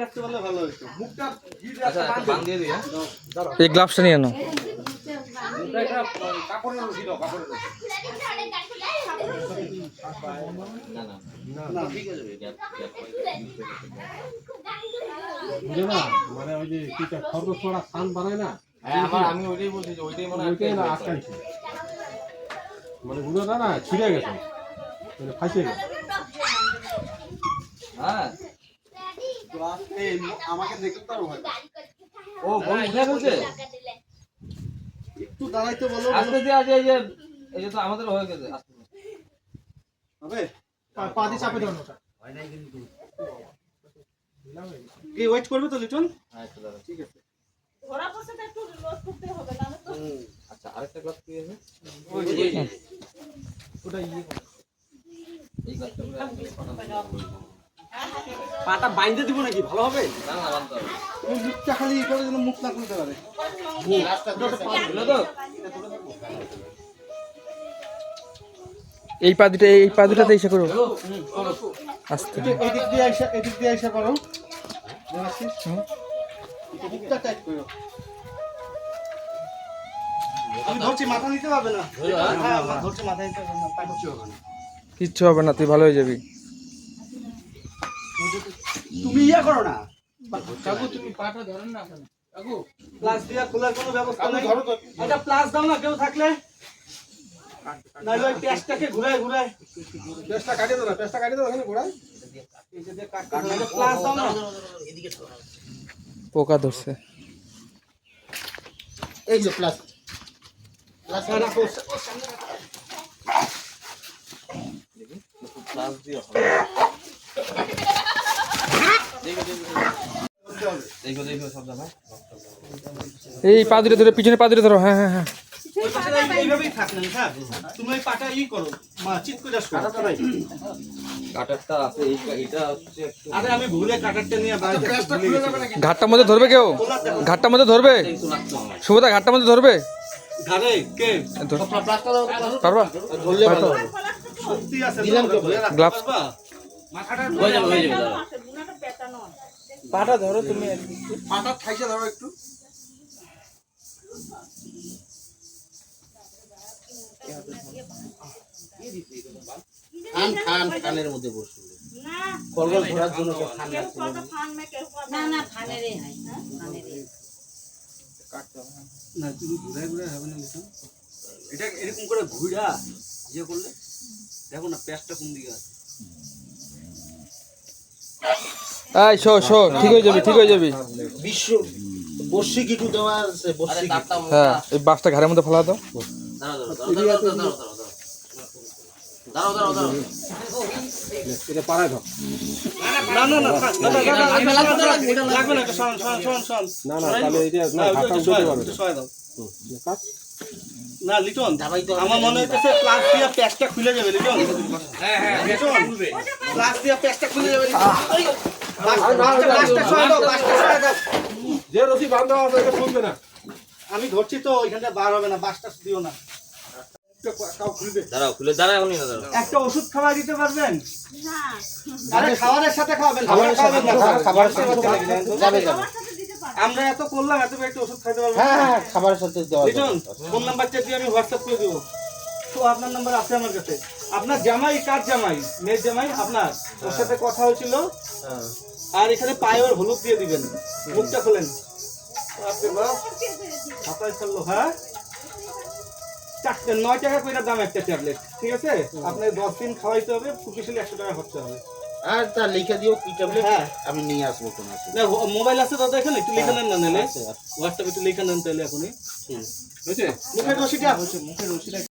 রাখতে পারলে ভালো হতো। মুখটা আচ্ছা বান দিয়ে দিই। এই গ্লাভসটা নিয়ে নাও। মুখটা একটা কাপড়ের রশি দাও, কাপড়ের রশি। না না না ঠিক আছে গ্যাপ বুঝে না মানে ওই যে কি খরগোশ ছড়া খান বানায় না হ্যাঁ আমি ওইটাই বলছি যে ওইটাই মনে হয় ওইটাই না আটকাইছে মানে গুঁড়োটা না ছিঁড়ে গেছে মানে ফাঁসে গেছে। হ্যাঁ আমাকে দেখতে পারো ভাই। ও বল উঠে ফেলছে একটু দাঁড়াইতে বলো। আস্তে দিয়ে আজ এই যে তো আমাদের হয়ে গেছে আস্তে হবে পা দিয়ে চাপে দাও ওটা। কি ওয়েট করবে তো লিটন? হ্যাঁ একটু দাঁড়া ঠিক আছে। ওরা বসে একটু লোড করতে হবে না তো। আচ্ছা আরেকটা ক্লাস কি আছে ওই যে ওটা ইয়ে এই ক্লাসটা পাটা বাইন্ধে দিব নাকি ভালো হবে? না না বানতে হবে তুমি মুখটা খালি ই করে যেন মুখ না খুলতে পারে। বুঝলো তো এই পা দুটাতে এসে করো আস্তে। এদিক দিয়ে আইসা করো। দেখাচ্ছিস? মুখটা টাইট করো। আমি ধরছি, মাথা নিতে পারবে না। হ্যাঁ ধরছি, মাথা নিতে পারবে না। পাইছি হবে না। কিচ্ছু হবে না, তুই ভালো হয়ে যাবি। তুমি ইয়া করো না। কাকু তুমি পাটা ধরেন না কেন কাকু প্লাস দিয়া খোলার কোনো ব্যবস্থা নেই। এটা প্লাস দাও না কেউ থাকলে। নাইলে ওই পেস্টটাকে ঘুরায় পেস্টটা কাটিয়ে দাও না পেস্টটা কাটিয়ে দাও এখানে ঘোড়ায় এই যে কাটতে নাইলে প্লাস দাও না। পোকা ধরছে। এই যে প্লাস রাখো। ক্লাস দিয়ে হবে দেখো সব জায়গা এই পা দুটো ধরে, পিছনে পা দুটো ধরো। হ্যাঁ হ্যাঁ হ্যাঁ ওই পাশে এইভাবেই থাক না, হ্যাঁ তুমি ওই পাটা ই করো, চিৎ করে আসো। কাটারটা আছে এটা হচ্ছে একটু আরে আমি ভুলে কাটারটা নিয়ে বাইরে ভুলে গেছি। ঘাটটার মধ্যে ধরবে কেউ? ঘাটটার মধ্যে ধরবে? একটু লাগতে হবে শুভদা ঘাটটার মধ্যে ধরবে? ধারে কে পারবা? ধরলে ভালো হবে। শক্তি আছে দিলাম তো ধরে রাখতে গ্লাভস পারবা? মাথাটা হয়ে যাবে দাঁড়াও। বুনাটা পেটানো আছে। পাটা ধরো তুমি। পাটা ঠাইসা ধরো একটু। কানের মধ্যে বসে না খরগোশ ধরার জন্য খান কেউ কত ফান মে কেউ কত না ফানেরই হয় ফানেরই না তুমি ঘুরে হবে না লিটন। এটা এরকম করে ঘুরা ইয়ে করলে দেখো না পেস্টটা কোন দিকে আছে। এই শো ঠিক হয়ে যাবি, ঠিক হয়ে যাবি। বিশ্ব বর্ষি কিটু দেওয়া আছে, বর্ষি কিটু। হ্যাঁ এই বাসটা ঘাড়ের মধ্যে ফেলা দাও। দাঁড়াও এটা পাড়ায় ধর না না না লাগবে না, শোন না না তাহলে এটা না ঘাটটা উঠতে পারবে না। সহায় দাও কাট না লিটন। আমার মনে হইতেছে প্লাস দিয়া পেস্টটা খুলে যাবে লিটন। হ্যাঁ লিটন প্লাস দিয়া পেস্টটা খুলে যাবে লিটন। বাসটা সহায় দাও, বাসটা সহায় দাও। যে রশি বাঁধা আছে এটা খুলবে না আমি ধরছি তো ওইখানটা বার হবে না, বাসটা দিও না। কাউ খুলবে দাঁড়াও খুলে দাঁড়াও এখনই না দাঁড়াও একটা ওষুধ খাওয়া দিতে পারবেন? না আরে খাবারের সাথে খাওয়াবেন, খাবারের খাওয়াবেন না, খাবারের সাথে যাবে আমার সাথে দিতে পারো আমরা এত করলাম, এত একটা ওষুধ খাইতে পারবো? হ্যাঁ খাবারের সাথে দেওয়া যাবে। লিটন ফোন নাম্বারটা দিয়ে আমি হোয়াটসঅ্যাপ করে দেবো। তো আপনার নাম্বার আছে আমার কাছে। আপনার জামাই কার জামাই? মেয়ের জামাই আপনার, ওর সাথে কথা হয়েছিল। আর এখানে পায়ে ওর হলুদ দিয়ে দিবেন। মুখটা খোলেন। আপনি বাস হাতায় ফেললো। হ্যাঁ 9 টাকা করে দাম একটা ট্যাবলেট, ঠিক আছে? আপনার 10 দিন খাওয়াইতে হবে, ফুটিশালি 100 টাকা খরচা হবে। আর তা লিখে দিও কি ট্যাবলেট হ্যাঁ আমি নিয়ে আসবো তোমার কাছে। না মোবাইল আছে দাদা এখানে, একটু লিখে নেন না, নিলে হোয়াটসঅ্যাপে একটু লিখে নেন তাহলে এখনই। হয়েছে মুখের রশিটা মুখের রশিটা